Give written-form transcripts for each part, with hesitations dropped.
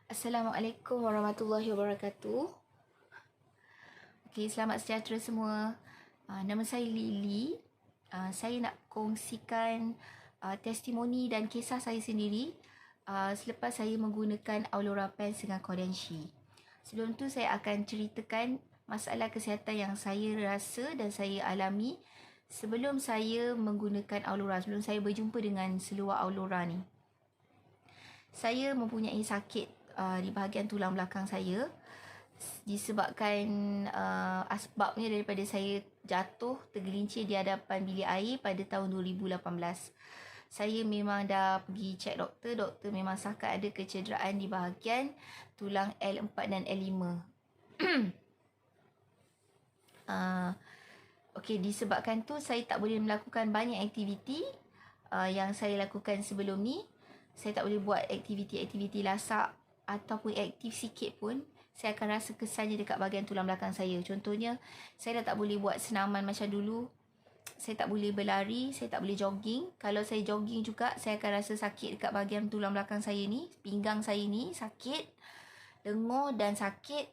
Assalamualaikum warahmatullahi wabarakatuh. Okey, selamat sejahtera semua. Nama saya Lily. Saya nak kongsikan testimoni dan kisah saya sendiri selepas saya menggunakan Aulora Pens dengan Kodenshi. Sebelum tu saya akan ceritakan masalah kesihatan yang saya rasa dan saya alami sebelum saya menggunakan Aulora, sebelum saya berjumpa dengan seluar Aulora ni. Saya mempunyai sakit di bahagian tulang belakang saya disebabkan asbabnya daripada saya jatuh tergelincir di hadapan bilik air pada tahun 2018. Saya memang dah pergi cek doktor. Doktor memang sakat ada kecederaan di bahagian tulang L4 dan L5. Okey, disebabkan tu saya tak boleh melakukan banyak aktiviti yang saya lakukan sebelum ni. Saya tak boleh buat aktiviti-aktiviti lasak ataupun aktif sikit pun, saya akan rasa kesannya dekat bahagian tulang belakang saya. Contohnya, saya dah tak boleh buat senaman macam dulu. Saya tak boleh berlari, saya tak boleh jogging. Kalau saya jogging juga, saya akan rasa sakit dekat bahagian tulang belakang saya ni. Pinggang saya ni sakit, lenguh dan sakit.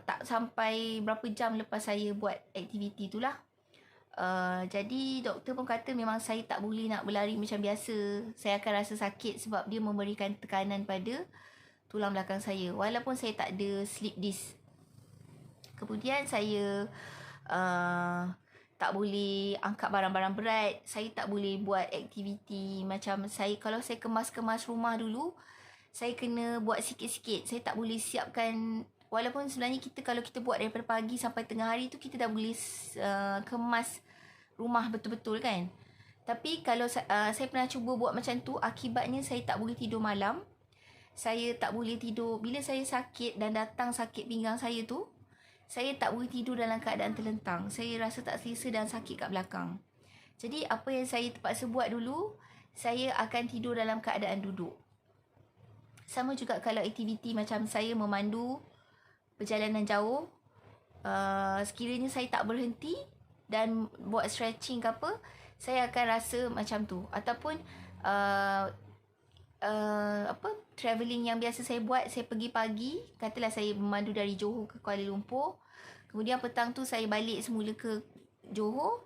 Tak sampai berapa jam lepas saya buat aktiviti tu lah. Jadi doktor pun kata memang saya tak boleh nak berlari macam biasa. Saya akan rasa sakit sebab dia memberikan tekanan pada tulang belakang saya. Walaupun saya tak ada slip disc. Kemudian saya tak boleh angkat barang-barang berat. Saya tak boleh buat aktiviti macam saya. Kalau saya kemas-kemas rumah dulu, saya kena buat sikit-sikit. Saya tak boleh siapkan. Walaupun sebenarnya kalau kita buat daripada pagi sampai tengah hari tu, kita dah boleh kemas rumah betul-betul kan. Tapi kalau saya pernah cuba buat macam tu, akibatnya saya tak boleh tidur malam. Saya tak boleh tidur. Bila saya sakit dan datang sakit pinggang saya tu, saya tak boleh tidur dalam keadaan terlentang. Saya rasa tak selesa dan sakit kat belakang. Jadi apa yang saya terpaksa buat dulu, saya akan tidur dalam keadaan duduk. Sama juga kalau aktiviti macam saya memandu perjalanan jauh, sekiranya saya tak berhenti dan buat stretching ke apa, saya akan rasa macam tu. Ataupun travelling yang biasa saya buat, saya pergi pagi, katalah saya memandu dari Johor ke Kuala Lumpur, kemudian petang tu saya balik semula ke Johor,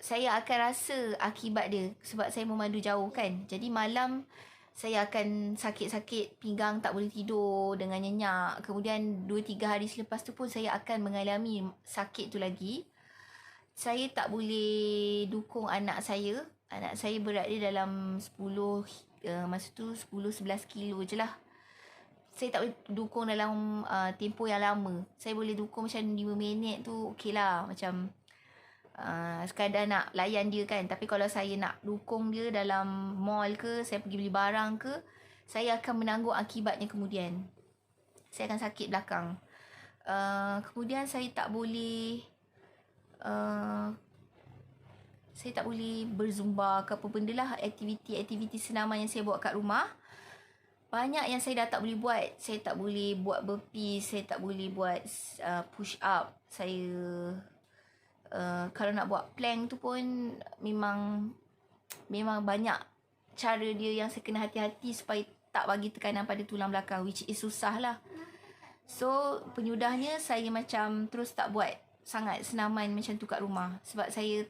saya akan rasa akibat dia sebab saya memandu jauh kan. Jadi malam saya akan sakit-sakit pinggang, tak boleh tidur dengan nyenyak. Kemudian 2-3 hari selepas tu pun saya akan mengalami sakit tu lagi. Saya tak boleh dukung anak saya. Anak saya berat dia dalam 10, masa tu 10-11 kilo je lah. Saya tak boleh dukung dalam tempoh yang lama. Saya boleh dukung macam 5 minit tu okey lah. Macam sekadar nak layan dia kan. Tapi kalau saya nak dukung dia dalam mall ke, saya pergi beli barang ke, saya akan menanggung akibatnya kemudian. Saya akan sakit belakang. Kemudian saya tak boleh berzumba ke apa benda lah. Aktiviti senaman yang saya buat kat rumah, banyak yang saya dah tak boleh buat. Saya tak boleh buat burpees, saya tak boleh buat push up. Saya kalau nak buat plank tu pun memang banyak cara dia yang saya kena hati-hati supaya tak bagi tekanan pada tulang belakang, which is susah lah. So penyudahnya saya macam terus tak buat sangat senaman macam tu kat rumah sebab saya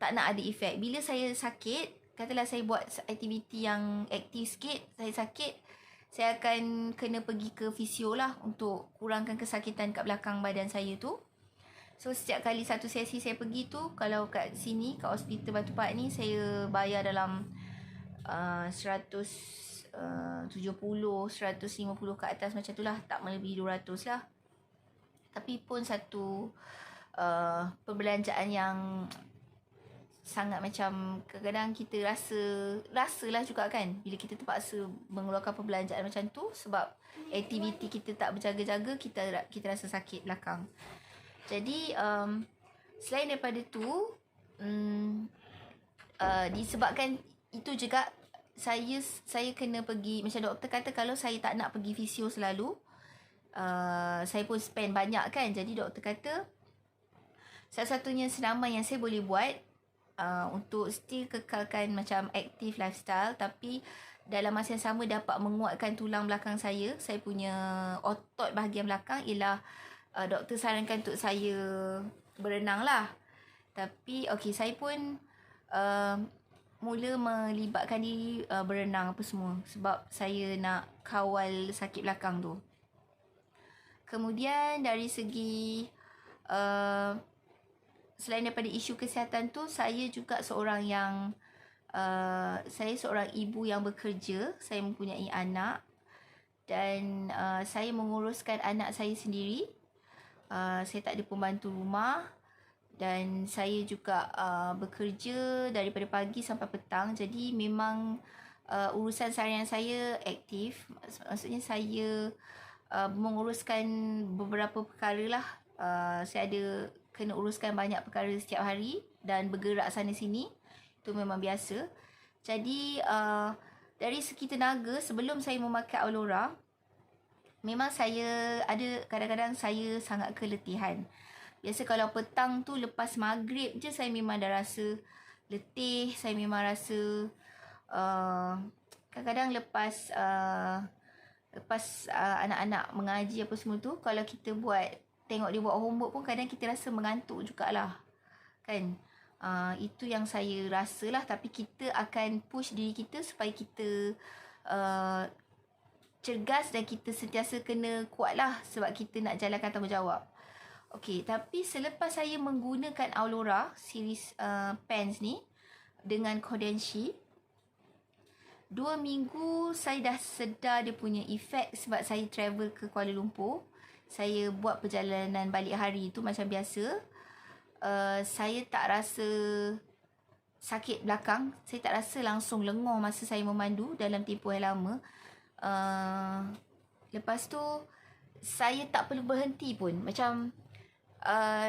tak nak ada efek. Bila saya sakit, katalah saya buat aktiviti yang aktif sikit, saya sakit, saya akan kena pergi ke fisio lah untuk kurangkan kesakitan kat belakang badan saya tu. So setiap kali satu sesi saya pergi tu, kalau kat sini, kat hospital Batu Pahat ni, saya bayar dalam 170, 150 ke atas macam tu lah. Tak melebihi 200 lah. Tapi pun satu perbelanjaan yang sangat macam kadang-kadang kita rasalah juga kan bila kita terpaksa mengeluarkan perbelanjaan macam tu sebab aktiviti kita tak berjaga-jaga, kita rasa sakit belakang. Jadi selain daripada tu, disebabkan itu juga saya kena pergi, macam doktor kata kalau saya tak nak pergi fisio selalu, saya pun spend banyak kan. Jadi doktor kata salah satunya senaman yang saya boleh buat untuk still kekalkan macam active lifestyle, tapi dalam masa yang sama dapat menguatkan tulang belakang saya. Saya punya otot bahagian belakang ialah doktor sarankan untuk saya berenang lah. Tapi okey, saya pun mula melibatkan diri berenang apa semua sebab saya nak kawal sakit belakang tu. Kemudian dari segi selain daripada isu kesihatan tu, saya juga seorang yang saya seorang ibu yang bekerja. Saya mempunyai anak dan saya menguruskan anak saya sendiri. Saya tak ada pembantu rumah dan saya juga bekerja daripada pagi sampai petang. Jadi memang urusan seharian saya aktif. Maksudnya saya menguruskan beberapa perkara lah. Saya ada kena uruskan banyak perkara setiap hari dan bergerak sana sini. Itu memang biasa. Jadi dari segi tenaga, sebelum saya memakai Aulora, memang saya ada kadang-kadang saya sangat keletihan. Biasa kalau petang tu lepas maghrib je saya memang dah rasa letih. Saya memang rasa kadang-kadang lepas anak-anak mengaji apa semua tu, kalau kita tengok dia buat homework pun kadang kita rasa mengantuk jugalah. Kan? Itu yang saya rasalah. Tapi kita akan push diri kita supaya kita cergas dan kita sentiasa kena kuatlah sebab kita nak jalankan tanggungjawab. Okey, tapi selepas saya menggunakan Aulora series pants ni dengan Kodenshi, 2 minggu saya dah sedar dia punya efek sebab saya travel ke Kuala Lumpur. Saya buat perjalanan balik hari tu macam biasa. Saya tak rasa sakit belakang. Saya tak rasa langsung lenguh masa saya memandu dalam tempoh yang lama. Lepas tu saya tak perlu berhenti pun. Macam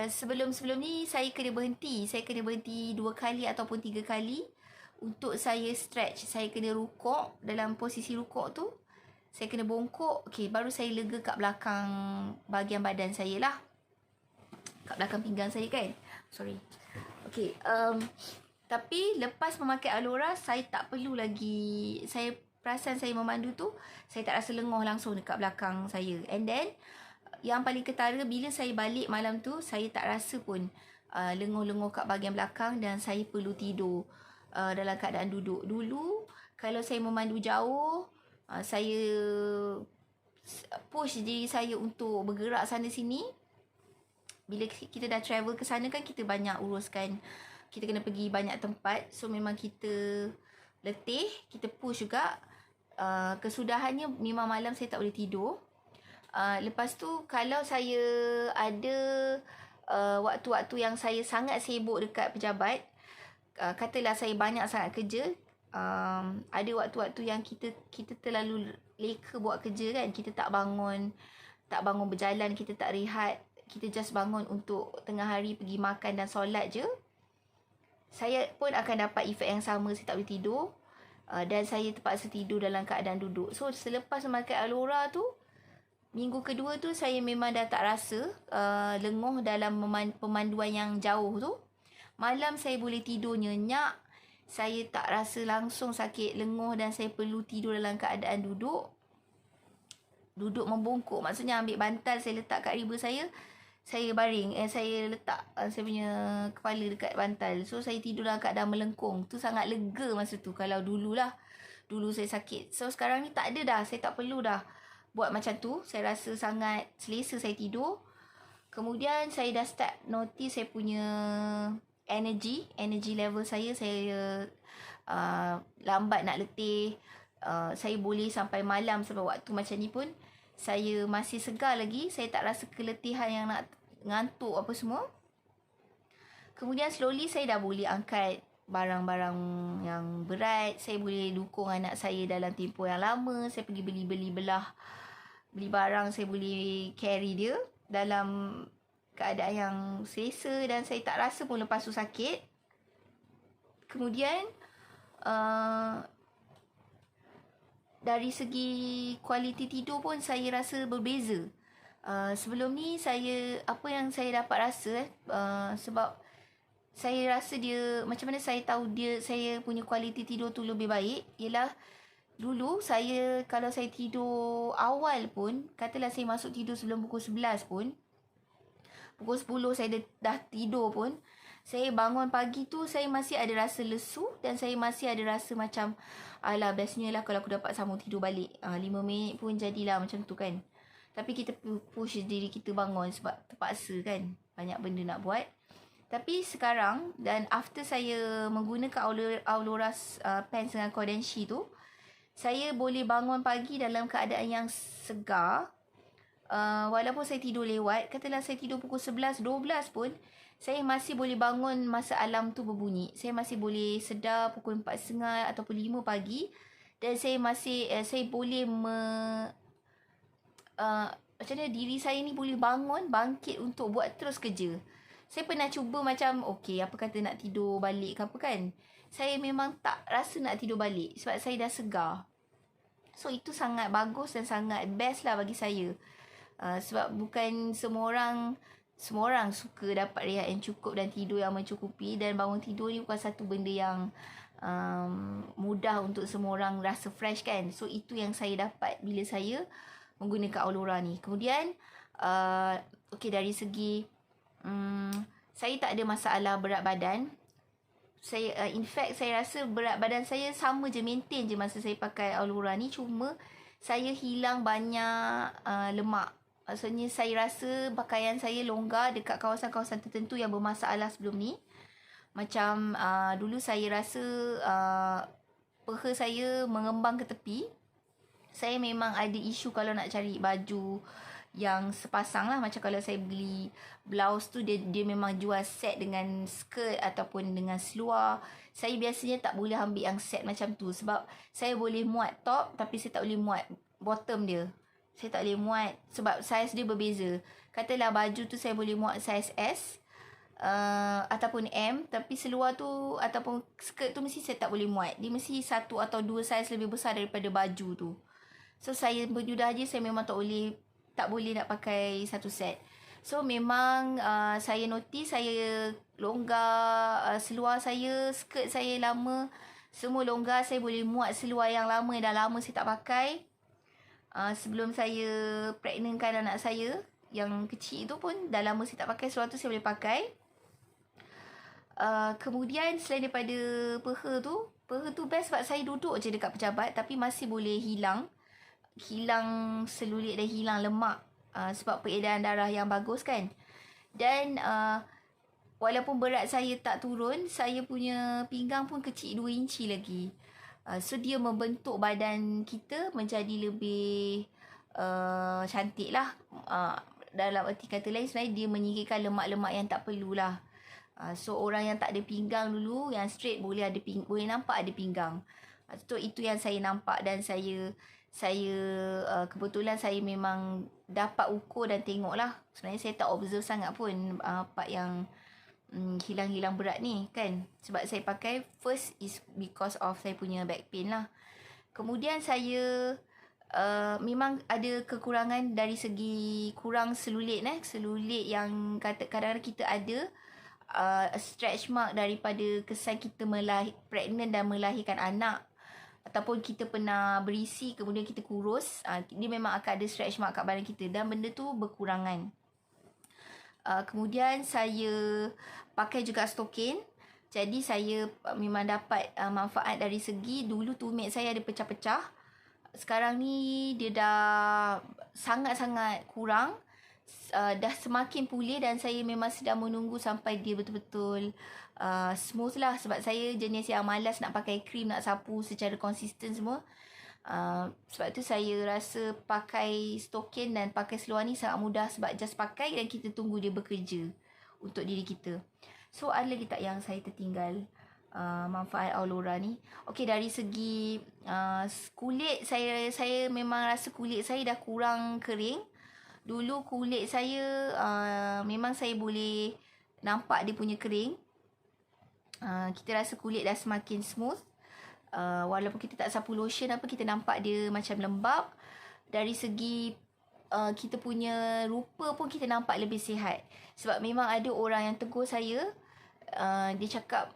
sebelum-sebelum ni saya kena berhenti. Saya kena berhenti 2 kali ataupun 3 kali untuk saya stretch. Saya kena rukuk. Dalam posisi rukuk tu saya kena bongkok. Okey, baru saya lega kat belakang bahagian badan saya lah. Kat belakang pinggang saya kan. Sorry. Okey, tapi lepas memakai Aulora, saya tak perlu lagi. Saya perasan saya memandu tu, saya tak rasa lenguh langsung dekat belakang saya. And then yang paling ketara, bila saya balik malam tu, saya tak rasa pun lenguh-lenguh kat bahagian belakang dan saya perlu tidur dalam keadaan duduk. Dulu kalau saya memandu jauh, saya push diri saya untuk bergerak sana sini. Bila kita dah travel ke sana kan, kita banyak uruskan, kita kena pergi banyak tempat. So memang kita letih, kita push juga. Kesudahannya memang malam saya tak boleh tidur. Lepas tu kalau saya ada waktu-waktu yang saya sangat sibuk dekat pejabat, katalah saya banyak sangat kerja, ada waktu-waktu yang kita terlalu leka buat kerja kan. Kita tak bangun berjalan, kita tak rehat, kita just bangun untuk tengah hari pergi makan dan solat je. Saya pun akan dapat efek yang sama, saya tak boleh tidur. Dan saya terpaksa tidur dalam keadaan duduk. So selepas memakai Aulora tu, minggu kedua tu saya memang dah tak rasa lenguh dalam pemanduan yang jauh tu. Malam saya boleh tidur nyenyak. Saya tak rasa langsung sakit lenguh dan saya perlu tidur dalam keadaan duduk. Duduk membongkok. Maksudnya ambil bantal saya letak kat riba saya. Saya baring. Saya letak saya punya kepala dekat bantal. So saya tidur dalam keadaan melengkung. Tu sangat lega masa tu. Kalau dululah. Dulu saya sakit. So sekarang ni tak ada dah. Saya tak perlu dah buat macam tu. Saya rasa sangat selesa saya tidur. Kemudian saya dah start notice saya punya energy level saya lambat nak letih. Saya boleh sampai malam, sampai waktu macam ni pun saya masih segar lagi. Saya tak rasa keletihan yang nak ngantuk apa semua. Kemudian slowly saya dah boleh angkat barang-barang yang berat. Saya boleh dukung anak saya dalam tempoh yang lama. Saya pergi beli barang, saya boleh carry dia dalam keadaan yang selesa dan saya tak rasa pun lepas tu sakit. Kemudian dari segi kualiti tidur pun saya rasa berbeza. Sebelum ni apa yang saya dapat rasa sebab saya rasa dia, macam mana saya tahu saya punya kualiti tidur tu lebih baik, ialah dulu saya kalau saya tidur awal pun, katalah saya masuk tidur sebelum pukul 11 pun, pukul 10 saya dah tidur pun, saya bangun pagi tu saya masih ada rasa lesu dan saya masih ada rasa macam alah bestnya lah kalau aku dapat sambung tidur balik. 5 minit pun jadilah macam tu kan. Tapi kita push diri kita bangun sebab terpaksa kan. Banyak benda nak buat. Tapi sekarang dan after saya menggunakan Aurora Pens dengan Kodenshi tu, saya boleh bangun pagi dalam keadaan yang segar. Walaupun saya tidur lewat, katalah saya tidur pukul 11, 12 pun, saya masih boleh bangun masa alarm tu berbunyi. Saya masih boleh sedar pukul 4.30 ataupun 5 pagi. Dan saya masih, saya boleh macam mana diri saya ni boleh bangun, bangkit untuk buat terus kerja. Saya pernah cuba macam, okay, apa kata nak tidur balik ke apa kan. Saya memang tak rasa nak tidur balik sebab saya dah segar. So, itu sangat bagus dan sangat best lah bagi saya. Sebab bukan semua orang suka dapat rehat yang cukup dan tidur yang mencukupi. Dan bangun tidur ni bukan satu benda yang mudah untuk semua orang rasa fresh kan. So, itu yang saya dapat bila saya menggunakan Aurora ni. Kemudian, okay, dari segi saya tak ada masalah berat badan. Saya in fact saya rasa berat badan saya sama je, maintain je masa saya pakai Aurora ni. Cuma saya hilang banyak lemak. Maksudnya saya rasa pakaian saya longgar dekat kawasan-kawasan tertentu yang bermasalah sebelum ni. Macam dulu saya rasa peha saya mengembang ke tepi. Saya memang ada isu kalau nak cari baju yang sepasang lah. Macam kalau saya beli blouse tu, dia memang jual set dengan skirt ataupun dengan seluar. Saya biasanya tak boleh ambil yang set macam tu sebab saya boleh muat top tapi saya tak boleh muat bottom dia. Saya tak boleh muat sebab saiz dia berbeza. Katalah baju tu saya boleh muat saiz S ataupun M, tapi seluar tu ataupun skirt tu mesti saya tak boleh muat. Dia mesti 1 atau 2 saiz lebih besar daripada baju tu. So saya berjudah je, saya memang tak boleh nak pakai satu set. So memang saya notice saya longgar seluar saya, skirt saya lama, semua longgar. Saya boleh muat seluar yang lama, dah lama saya tak pakai. Sebelum saya pregnantkan anak saya yang kecil tu pun dah lama saya tak pakai seluar tu, saya boleh pakai. Kemudian selain daripada peha tu best sebab saya duduk je dekat pejabat tapi masih boleh hilang selulit dan hilang lemak sebab peredaran darah yang bagus kan. Dan walaupun berat saya tak turun, saya punya pinggang pun kecil 2 inci lagi. So dia membentuk badan kita menjadi lebih cantik lah. Dalam erti kata lain sebenarnya dia menyingkirkan lemak-lemak yang tak perlulah. So orang yang tak ada pinggang dulu, yang straight boleh nampak ada pinggang. So itu yang saya nampak dan saya kebetulan saya memang dapat ukur dan tengok lah. Sebenarnya saya tak observe sangat pun part yang hilang-hilang berat ni kan. Sebab saya pakai first is because of saya punya back pain lah. Kemudian saya memang ada kekurangan dari segi kurang selulit selulit yang kadang-kadang kita ada stretch mark daripada kesan kita pregnant dan melahirkan anak. Ataupun kita pernah berisi kemudian kita kurus, dia memang akan ada stretch mark kat badan kita dan benda tu berkurangan. Kemudian saya pakai juga stokin. Jadi saya memang dapat manfaat dari segi dulu tumit saya ada pecah-pecah. Sekarang ni dia dah sangat-sangat kurang. Dah semakin pulih dan saya memang sedang menunggu sampai dia betul-betul smooth lah. Sebab saya jenis yang malas nak pakai krim, nak sapu secara konsisten semua. Sebab tu saya rasa pakai stokin dan pakai seluar ni sangat mudah sebab just pakai dan kita tunggu dia bekerja untuk diri kita. So ada lagi tak yang saya tertinggal manfaat Aurora ni? Okey, dari segi kulit saya memang rasa kulit saya dah kurang kering. Dulu kulit saya memang saya boleh nampak dia punya kering. Kita rasa kulit dah semakin smooth. Walaupun kita tak sapu lotion apa, kita nampak dia macam lembap. Dari segi kita punya rupa pun kita nampak lebih sihat. Sebab memang ada orang yang tegur saya, dia cakap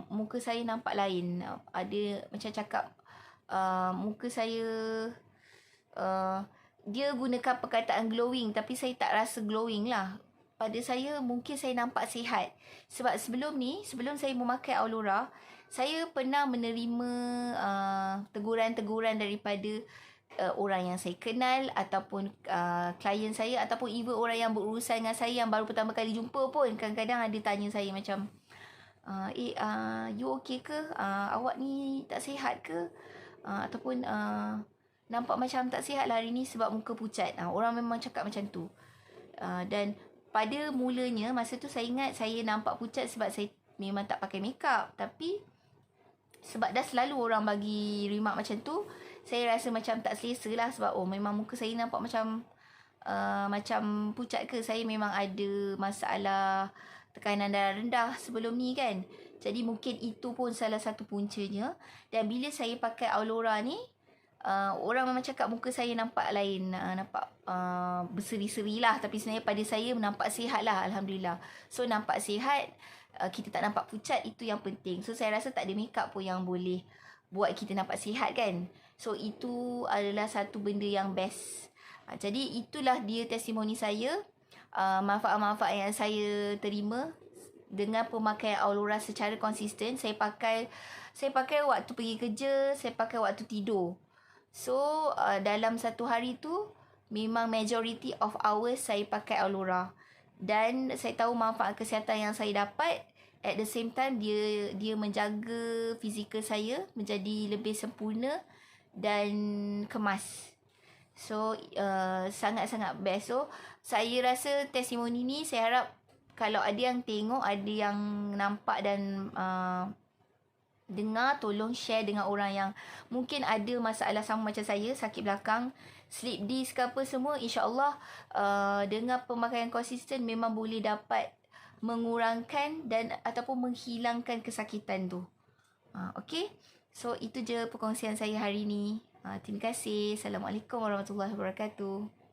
muka saya nampak lain. Ada macam cakap muka saya dia gunakan perkataan glowing tapi saya tak rasa glowing lah. Pada saya mungkin saya nampak sihat. Sebab sebelum saya memakai Aulora, saya pernah menerima teguran-teguran daripada orang yang saya kenal ataupun klien saya ataupun even orang yang berurusan dengan saya yang baru pertama kali jumpa pun kadang-kadang ada tanya saya macam you okay ke? Awak ni tak sihat ke? Ataupun nampak macam tak sihat lah hari ni sebab muka pucat. Orang memang cakap macam tu. Dan pada mulanya masa tu saya ingat saya nampak pucat sebab saya memang tak pakai makeup. Tapi sebab dah selalu orang bagi remark macam tu, saya rasa macam tak selesa lah sebab memang muka saya nampak macam macam pucat ke. Saya memang ada masalah tekanan darah rendah sebelum ni kan. Jadi mungkin itu pun salah satu puncanya. Dan bila saya pakai Aulora ni, orang memang cakap muka saya nampak lain, nampak berseri-seri lah. Tapi sebenarnya pada saya nampak sihat lah, Alhamdulillah. So nampak sihat, kita tak nampak pucat, itu yang penting. So saya rasa tak ada makeup pun yang boleh buat kita nampak sihat kan. So itu adalah satu benda yang best. Jadi itulah dia testimoni saya, manfaat-manfaat yang saya terima dengan pemakaian Aulora secara konsisten. Saya pakai waktu pergi kerja, saya pakai waktu tidur. So dalam satu hari tu memang majority of hours saya pakai Aulora. Dan saya tahu manfaat kesihatan yang saya dapat. At the same time dia menjaga fizikal saya menjadi lebih sempurna dan kemas. So sangat-sangat best. So saya rasa testimoni ni saya harap kalau ada yang tengok, ada yang nampak dan dengar, tolong share dengan orang yang mungkin ada masalah sama macam saya, sakit belakang, slip disc ke apa semua. InsyaAllah dengan pemakaian konsisten memang boleh dapat mengurangkan dan ataupun menghilangkan kesakitan tu. Okay, so itu je perkongsian saya hari ni. Terima kasih. Assalamualaikum warahmatullahi wabarakatuh.